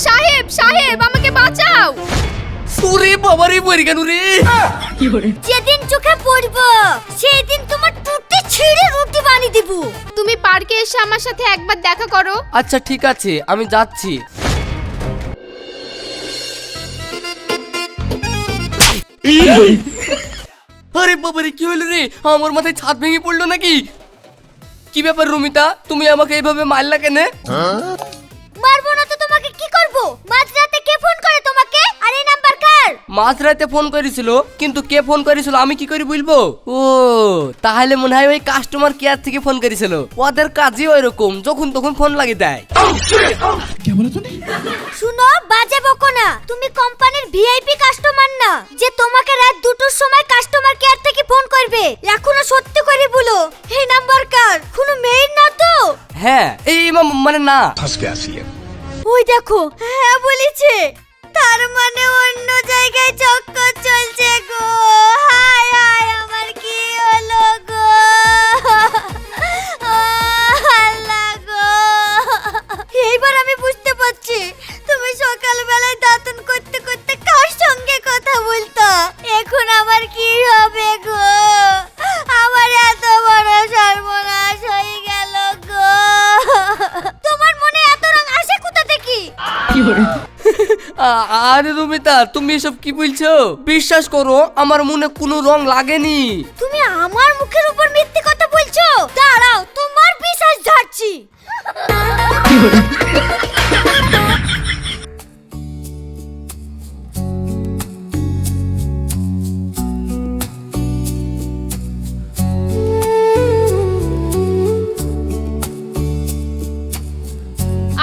সাহেব সাহেব আমাকে বাঁচাও। ওরে বাবারে মরে গেল রে। যেদিন চোখে পড়বো সেদিন তোমার টুটি ছিঁড়ে রুটি বানিয়ে দেব। তুমি পার্কে এসে আমার সাথে একবার দেখা করো। আচ্ছা ঠিক আছে, আমি যাচ্ছি। আরে বাবারে কি হলো রে? আমার মাথায় ছাদ ভেঙে পড়লো নাকি? কি ব্যাপার রুমিতা, তুমি আমাকে এইভাবে মারলা কেন? মারবো না তো তোমাকে কি করব? মাঝরাতে কে ফোন করে তোমাকে? আর এই নাম্বার কার? মাঝরাতে ফোন করেছিল, কিন্তু কে ফোন করেছিল আমি কি করে বলবো? ও তাহলে মনে হয় ওই কাস্টমার কেয়ার থেকে ফোন করেছিল। ওদের কাজই ওইরকম, যখন তখন ফোন লাগিয়ে দেয়। শুনো, বাজে বকো না। তুমি কোম্পানির ভিআইপি কাস্টমার না যে তোমাকে রাত 2টোর সময় কাস্টমার কেয়ার থেকে ফোন করবে। এখনো সত্যি করে বলো, এই নাম্বার কার? কোনো মেয়ের না তো? হ্যাঁ এই মানে না। ওই দেখো, হ্যাঁ বলেছে। তার মানে অন্য জায়গায় চক্কর চলছে গো। হায় হায়, আমার কি হলো গো? আল্লাহ গো, এইবার আমি বুঝতে পারছি তুমি সকালবেলায় দাঁতন করতে করতে কার সঙ্গে কথা বলতো। এখন আমার কি হবে গো? আমার এত বড় সর্বনাশ হয়ে গেল গো। তোমার মনে এত রং আসে কোথা থেকে? আরে রুমিতা, তুমি এসব কি বলছো? বিশ্বাস করো আমার মনে কোনো রং লাগেনি। তুমি আমার মুখের উপর মিথ্যে কথা বলছো। দাঁড়াও, তোমার বিশ্বাস ঝাড়ছি।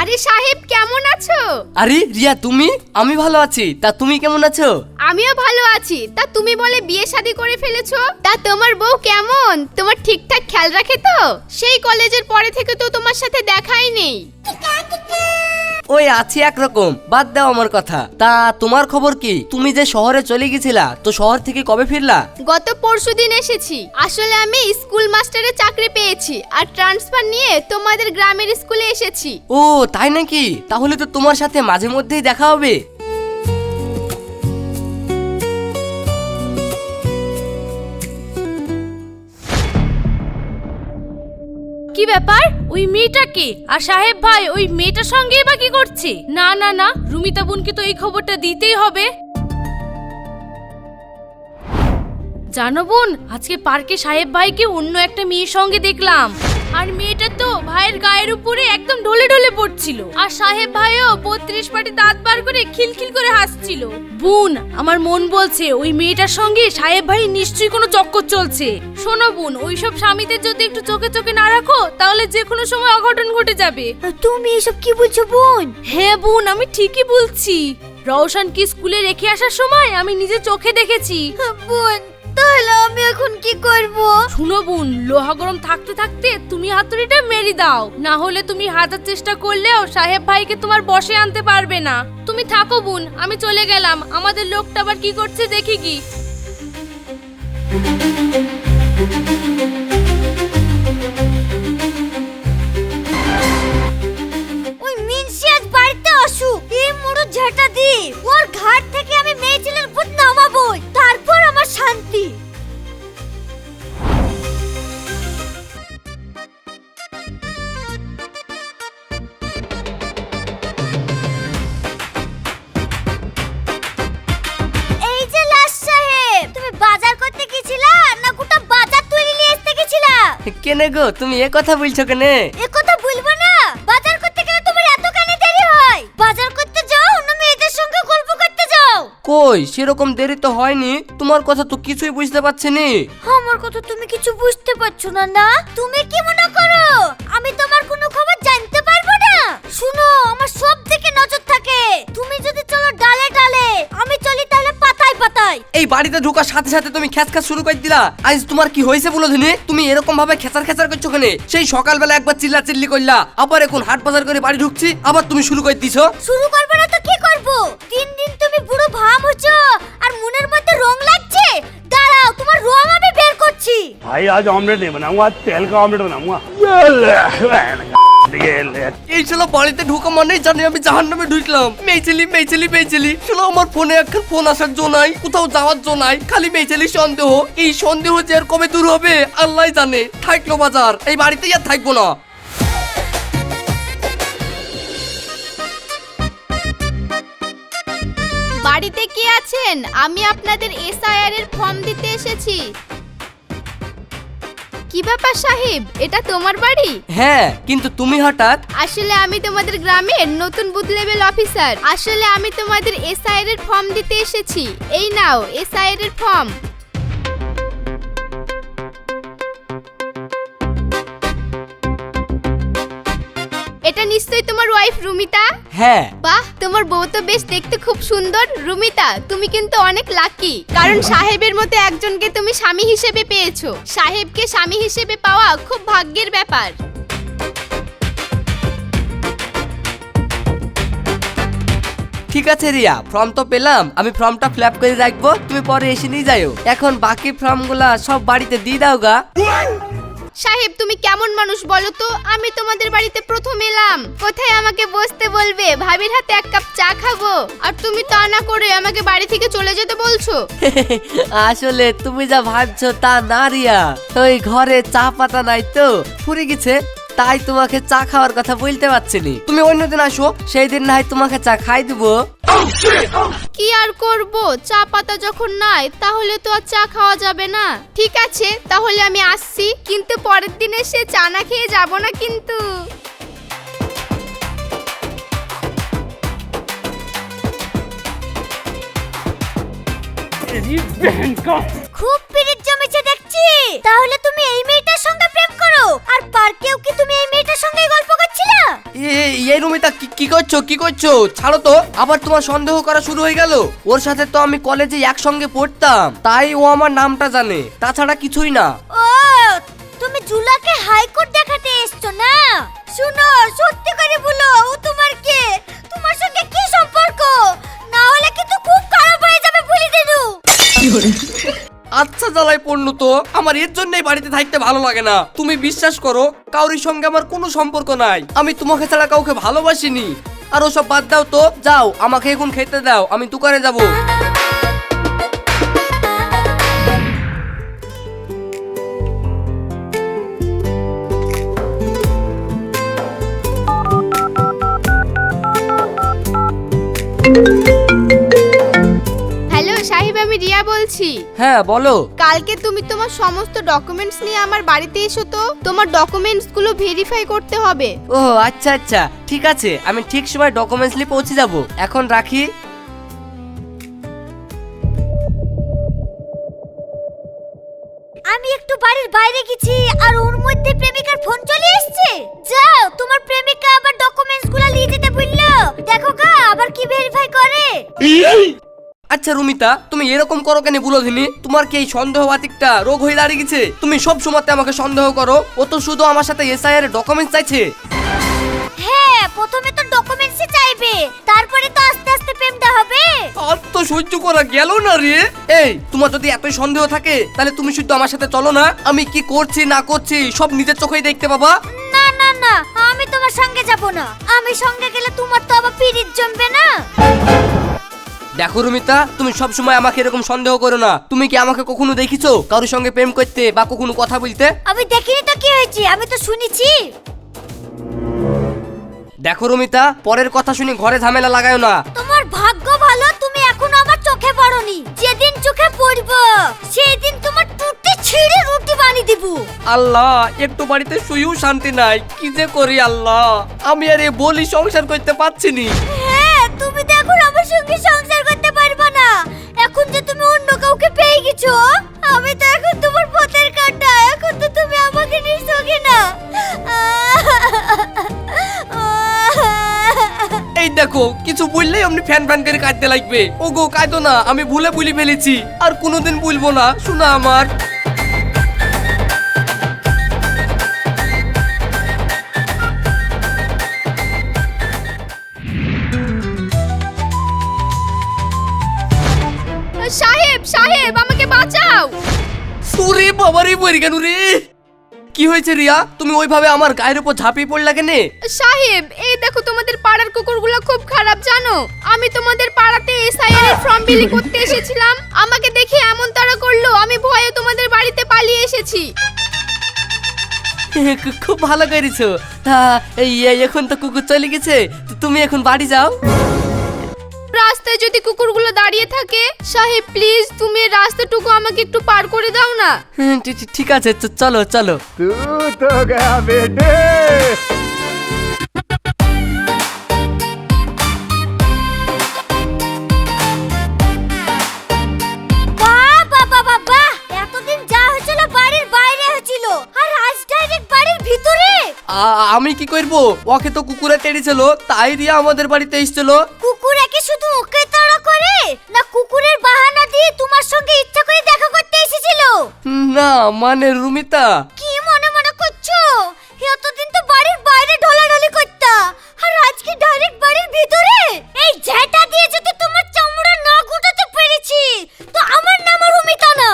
আরে সাহেব কেমন আছো? আরে রিয়া তুমি? আমি ভালো আছি, তা তুমি কেমন আছো? আমিও ভালো আছি। তা তুমি বলে বিয়ে শাদী করে ফেলেছো? তা তোমার বউ কেমন? তোমার ঠিকঠাক খেয়াল রাখে তো? সেই কলেজের পরে থেকে তো তোমার সাথে দেখাই নেই। ওই আছি একরকম, বাদ দাও আমার কথা। তা তোমার খবর কি? তুমি যে শহরে চলে গেছিলা, তো শহর থেকে কবে ফিরলা? গত পরশুদিন এসেছি। আসলে আমি স্কুল মাস্টারের চাকরি পেয়েছি আর ট্রান্সফার নিয়ে তোমাদের গ্রামের স্কুলে এসেছি। ও তাই নাকি? তাহলে তো তোমার সাথে মাঝে মধ্যেই দেখা হবে। কি ব্যাপার? ওই মেয়েটা কে? আর সাহেব ভাই ওই মেয়েটার সঙ্গেই বা কি করছে? না না না, রুমিতা বোনকে তো এই খবরটা দিতেই হবে। জানো বোন, আজকে পার্কে সাহেব ভাইকে অন্য একটা মেয়ের সঙ্গে দেখলাম। আর মেয়েটা তো ভাইয়ের গায়ের উপরে একদম ঢলে ঢলে পড়ছিল। আর সাহেব ভাইও 32 পাটি দাঁত বার করে খিলখিল করে হাসছিল। বোন, আমার মন বলছে ওই মেয়েটার সঙ্গে সাহেব ভাই নিশ্চয়ই কোনো চক্কর চলছে। শোনো বোন, ওইসব স্বামীদের যদি একটু চোখে চোখে না রাখো তাহলে যে কোনো সময় অঘটন ঘটে যাবে। তুমি এসব কি বলছো বোন? হ্যাঁ বোন, আমি ঠিকই বলছি। রওশনকে স্কুলে রেখে আসার সময় আমি নিজে চোখে দেখেছি। বোন, তাহলে আমি এখন কি করব? শুনো বোন, লোহা গরম থাকতে থাকতে তুমি হাতুড়িটা মেরে দাও, না হলে তুমি হাজার চেষ্টা করলেও সাহেব ভাইকে তোমার বশে আনতে পারবে না। তুমি থাকো বোন, আমি চলে গেলাম। আমাদের লোকটা আবার কি করছে দেখি কি। ওই মিনসি আজ বাড়িতে আসুক, এই মুড়ো ঝাঁটা দি ওর ঘাট থেকে আমি মেয়ে ছেলের ভূত নামাবই, তারপর আমার শান্তি। এই যে লাশ সাহেব, তুমি বাজার করতে গেছিলা না গোটা বাজার তুলে নিয়ে আসতে গেছিলা? কেনে গো, তুমি এ কথা বলছো কেনে? এ কথা বলবো না? বাজার করতে গেলে তোমার এত কেন দেরি হয়? বাজার করতে যাও না মেয়েদের সঙ্গে গল্প করতে যাও? কই সেরকম দেরি তো হয়নি। তোমার কথা তো কিছুই বুঝতে পারছি নি। আমার কথা তুমি কিছু বুঝতে পারছো না? না তুমি কি মনে করো আমি তোমার কোনো খবর জানতে পারবো না? শুনো, আমার সব দিকে নজর থাকে। তুমি যদি চলো ডালে ডালে, আমি চলি তাহলে পাতায় পাতায়। এই বাড়িতে ঢোকার সাথে সাথে তুমি খ্যাচখ্যাচ শুরু করে দিলা। আজ তোমার কি হয়েছে বলো দিনে? তুমি এরকম ভাবে খেচার খেচার করছো কেনে? সেই সকালবেলা একবার চিল্লা চিল্লি করলা, আবার এখন হাট বাজার করে বাড়ি ঢুকছি, আবার তুমি শুরু করে দিছো। শুরু করবো না তো কি করবো? দিন দিন তুমি বুড়ো ভাব হচ্ছো আর মনের মধ্যে রং লাগছে। দাঁড়াও, তোমার রং আমি বের করছি। भाई आज ऑमलेट नहीं बनाऊंगा, आज तेल का ऑमलेट बनाऊंगा। এই শালা বাড়িতে ঢোকা মানে জানি আমি জাহান্নামে ঢুকলাম। মেয়েছেলি শালা আমার ফোনে এখন ফোন আসার জো নাই, কোথাও যাওয়ার জো নাই, খালি মেয়েছেলি সন্দেহ। এই সন্দেহ যে আর কবে দূর হবে আল্লাহ জানে। থাকলো বাজার, এই বাড়িতেই আর থাকবো না। বাড়িতে কে আছেন? আমি আপনাদের এসআইআর এর ফর্ম দিতে এসেছি। কি ব্যাপার সাহেব, এটা তোমার বাড়ি? হ্যাঁ, কিন্তু তুমি হঠাৎ? আসলে আমি তোমাদের গ্রামের নতুন বুথ লেভেল অফিসার। আসলে আমি তোমাদের এসআইআর এর ফর্ম দিতে এসেছি। এই নাও এসআইআর এর ফর্ম। এটা নিশ্চয়ই তোমার ওয়াইফ রুমিতা? হ্যাঁ। বাহ, তোমার বউ তো বেশ দেখতে খুব সুন্দর। রুমিতা, তুমি কিন্তু অনেক লাকি, কারণ সাহেবের মতো একজনকে তুমি স্বামী হিসেবে পেয়েছো। সাহেবকে স্বামী হিসেবে পাওয়া খুব ভাগ্যের ব্যাপার। ঠিক আছে রিয়া, ফর্ম তো পেলাম, আমি ফর্মটা ফিল আপ করে রাখবো, তুমি পরে এসে নিয়ে যাও। এখন বাকি ফর্মগুলা সব বাড়িতে দিয়ে দাও গা। সাহেব, তুমি কেমন মানুষ বলো তো? আমি তোমাদের বাড়িতে প্রথম এলাম, কোথায় আমাকে বসতে বলবে, ভাবির হাতে এক কাপ চা খাবো, আর তুমি তা না করে আমাকে বাড়ি থেকে চলে যেতে বলছো। আসলে তুমি যা ভাবছো তা না রিয়া, ওই ঘরে চা পাতা নাই তো, ফুরে গেছে, তাই তোমাকে চা খাওয়ার কথা বলতে পারছিনি। তুমি অন্যদিন আসো, সেই দিন না হয় তোমাকে চা খাই দেবো। কি আর করব, চা পাতা যখন নাই তাহলে তো আর চা খাওয়া যাবে না। ঠিক আছে, তাহলে আমি আসছি, কিন্তু পরের দিন এসে চা না খেয়ে যাব না কিন্তু। খুব পিরিত জমেছে দেখছি। তাহলে তুমি এই মেয়েটার সঙ্গে প্রেম করো, আর পার্কেও কি তুমি এই মেয়েটার সঙ্গে গল্প করছিলা? এই রুমিতা, কি করছো? ছাড়ো তো, আবার তোমার সন্দেহ করা শুরু হয়ে গেল। ওর সাথে তো আমি কলেজে একসঙ্গে পড়তাম, তাই ও আমার নামটা জানে, তাছাড়া কিছুই না। ও, তুমি জুলাকে হাইকোর্ট দেখাতে এসছো না? শুনো, সত্যি করে বলো, ও তোমার কে? তোমার সঙ্গে কি সম্পর্ক? না হলে কিন্তু খুব খারাপ হয়ে যাবে, বলে দিনু। আচ্ছা জ্বালায় পড়লো তো, আমার এর জন্যই বাড়িতে থাকতে ভালো লাগে না। তুমি বিশ্বাস করো, কাউরির সঙ্গে আমার কোনো সম্পর্ক নাই, আমি তোমাকে ছাড়া কাউকে ভালোবাসিনি। আর ওসব বাদ দাও তো, যাও আমাকে এখন খেতে দাও, আমি দোকানে যাব। হ্যালো সাহেব, আমি রিয়া বলছি। হ্যাঁ বলো। কালকে তুমি তোমার সমস্ত ডকুমেন্টস নিয়ে আমার বাড়িতে এসো তো, তোমার ডকুমেন্টস গুলো ভেরিফাই করতে হবে। ও আচ্ছা, ঠিক আছে, আমি ঠিক সময় ডকুমেন্টস নিয়ে পৌঁছে যাব। এখন রাখি। আমি একটু বাড়ির বাইরে গেছি, আর ওর মধ্যে প্রেমিকার ফোন চলে এসেছে। যাও, তোমার প্রেমিকা আবার ডকুমেন্টসগুলো নিয়ে যেতে বললো, দেখো গা আবার কি ভেরিফাই করে। আচ্ছা রুমিতা, তুমি এরকম করো কেন বলো দিনি? তোমার কি এই সন্দেহবাতিকটা রোগ হয়ে দাঁড়িয়ে গেছে? তুমি সব সময়তে আমাকে সন্দেহ করো। ও তো শুধু আমার সাথে এসআইআর এর ডকুমেন্টস চাইছে। হ্যাঁ, প্রথমে তো ডকুমেন্টসই চাইবে, তারপরে তো আস্তে আস্তে প্রেমটা হবে। আর তো সহ্য করা গেল না রে। এই, তোমার যদি এতই সন্দেহ থাকে তাহলে তুমি শুধু আমার সাথে চলো না, আমি কি করছি না করছি সব নিজের চোখেই দেখতে পাবা। না না না, আমি তোমার সঙ্গে যাব না। আমি সঙ্গে গেলে তোমার তো আবার পিরিত জমবে না। দেখো রুমিতা, তুমি সব সময় আমাকে এরকম সন্দেহ করো না। তুমি কি আমাকে কখনো দেখিছো কারোর সঙ্গে প্রেম করতে বা কখনো কথা বলতে? আমি দেখিনি তো কি হয়েছে, আমি তো শুনেছি। দেখো রুমিতা, পরের কথা শুনি ঘরে ঝামেলা লাগায়ো না। তোমার ভাগ্য ভালো, তুমি এখনো আমার চোখে পড়োনি। যেদিন চোখে পড়বো সেই দিন তোমার টুটি ছিঁড়ে রুটি বানিয়ে দিব। আল্লাহ, একটু বাড়িতে শুয়েও শান্তি নাই, কি যে করি আল্লাহ। আমি আর এ বলি সংসার করতে পারছি নি। হ্যাঁ, তুমি তো এখন আমার সঙ্গে সংসার করতে পারবে না। এখন যে তুমি অন্য কাউকে পেয়ে গেছো, আমি তো এখন তোমার পথের কাঁটা। এখন তো তুমি আমাকে নিঃসঙ্গে না। এই দেখো, কিছু বললেই আপনি ফ্যান ফ্যান করে কাঁদতে লাগবে। ওগো কাঁদো না, আমি ভুলে ফেলেছি, আর কোনোদিন ভুলবো না, শোনা আমার। সাহেব, আমাকে বাঁচাও। ওরে বাবারে, মরে গেল রে। কি হয়েছে রিয়া, তুমি ওইভাবে আমার গায়ের উপর ঝাঁপিয়ে পড়লা কেনে? সাহেব এই দেখো তোমাদের পাড়ার কুকুরগুলো খুব খারাপ জানো। আমি তোমাদের পাড়াতে এসআইআর এর ফর্ম বিলি করতে এসেছিলাম, আমাকে দেখে এমন তাড়া করলো আমি ভয়ে তোমাদের বাড়িতে পালিয়ে এসেছি। খুব ভালো করেছো। তা এখন তো কুকুর চলে গেছে, তো তুমি এখন বাড়ি যাও। রাস্তায় যদি কুকুরগুলো দাঁড়িয়ে থাকে, সাহেব প্লিজ তুমি এই রাস্তাটুকু আমাকে একটু পার করে দাও না। ঠিক আছে, চলো চলো। तू तो गया बेटे। বাহ বাবা বাবা, এতদিন যা হয়েছিল বাড়ির বাইরে হয়েছিল, আর আজ ডাইরেক্ট বাড়ির ভিতরে। আমি কি করব, ওকে তো কুকুরে তেড়েছিল, তাই রিয়া আমাদের বাড়িতে এসেছিল। কুকুর একে শুধু ওকে তাড়া করে না, কুকুরের বাহানা দিয়ে তোমার সঙ্গে ইচ্ছা করে দেখা করতে এসেছিল? না মানে রুমিতা, কি মনে মনে করছো? এতদিন তো বাড়ির বাইরে ঢলাঢলি করতা, আর আজকে ডাইরেক্ট বাড়ির ভিতরে। এই ঝেঁটা দিয়ে যদি তোমার চামড়া না গুটাতে পেরেছি, তো আমার নাম রুমিতা না।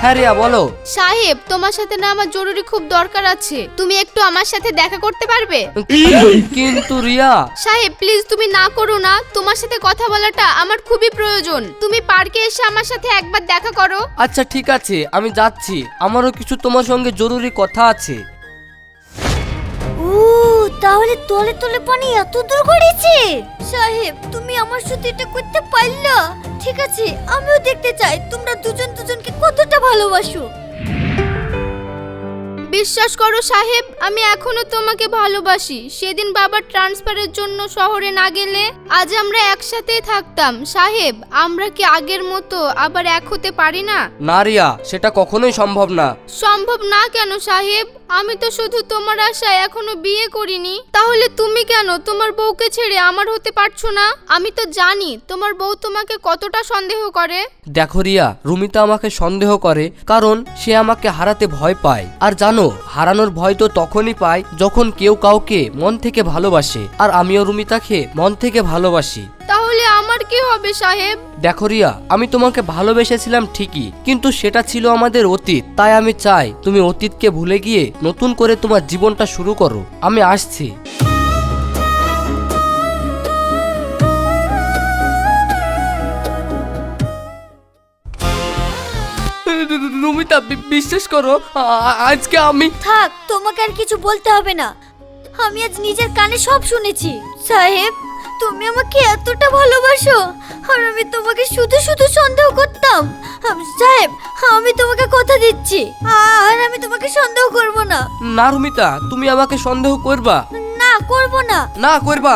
হ্যাঁ রিয়া বলো। সাহেব তোমার সাথে না আমার জরুরি খুব দরকার আছে, তুমি একটু আমার সাথে দেখা করতে পারবে? কিন্তু রিয়া। সাহেব প্লিজ তুমি না করো না, তোমার সাথে কথা বলাটা আমার খুবই প্রয়োজন। তুমি পার্কে এসে আমার সাথে একবার দেখা করো। আচ্ছা ঠিক আছে, আমি যাচ্ছি, আমারও কিছু তোমার সঙ্গে জরুরি কথা আছে। ও তাহলে তলে তলে পানি এত দূর গড়িয়েছে। সাহেব তুমি আমার সাথে এটা করতে পারলা? ঠিক আছে, আমিও দেখতে চাই তোমরা দুজন দুজনকে কতটা ভালোবাসো। বিশ্বাস করো সাহেব, আমি এখনো তোমাকে ভালোবাসি। সেদিন বাবার ট্রান্সফারের জন্য শহরে না গেলে আজ আমরা একসাথেই থাকতাম। সাহেব আমরা কি আগের মতো আবার এক হতে পারি না? না রিয়া, সেটা কখনোই সম্ভব না। সম্ভব না কেন সাহেব? আমি তো শুধু তোমার আশায় এখনো বিয়ে করিনি। তাহলে তুমি কেন তোমার বউকে ছেড়ে আমার হতে পারছো না? আমি তো জানি তোমার বউ তোমাকে কতটা সন্দেহ করে। দেখো রিয়া, রুমিতা আমাকে সন্দেহ করে কারণ সে আমাকে হারাতে ভয় পায়। আর জানো, হারানোর ভয় তো তখনই পায় যখন কেউ কাউকে মন থেকে ভালোবাসে, আর আমিও রুমিতাকে মন থেকে ভালোবাসি। তাহলে আমার কি হবে সাহেব? দেখো রিয়া, আমি তোমাকে ভালোবেসেছিলাম ঠিকই, কিন্তু সেটা ছিল আমাদের অতীত। তাই আমি চাই তুমি অতীতকে ভুলে গিয়ে নতুন করে তোমার জীবনটা শুরু করো। আমি আসছি। রুমিতা বিশ্বাস করো, আজকে আমি থাক, তোমাকে আর কিছু বলতে হবে না, আমি আজ নিজের কানে সব শুনেছি। সাহেব তুমি আমাকে এতটা ভালোবাসো, আর আমি তোমাকে শুধু শুধু সন্দেহ করতাম। সাহেব আমি তোমাকে কথা দিচ্ছি, আর আমি তোমাকে সন্দেহ করব না। না রুমিতা, তুমি আমাকে সন্দেহ করবা না করব না। না করবা।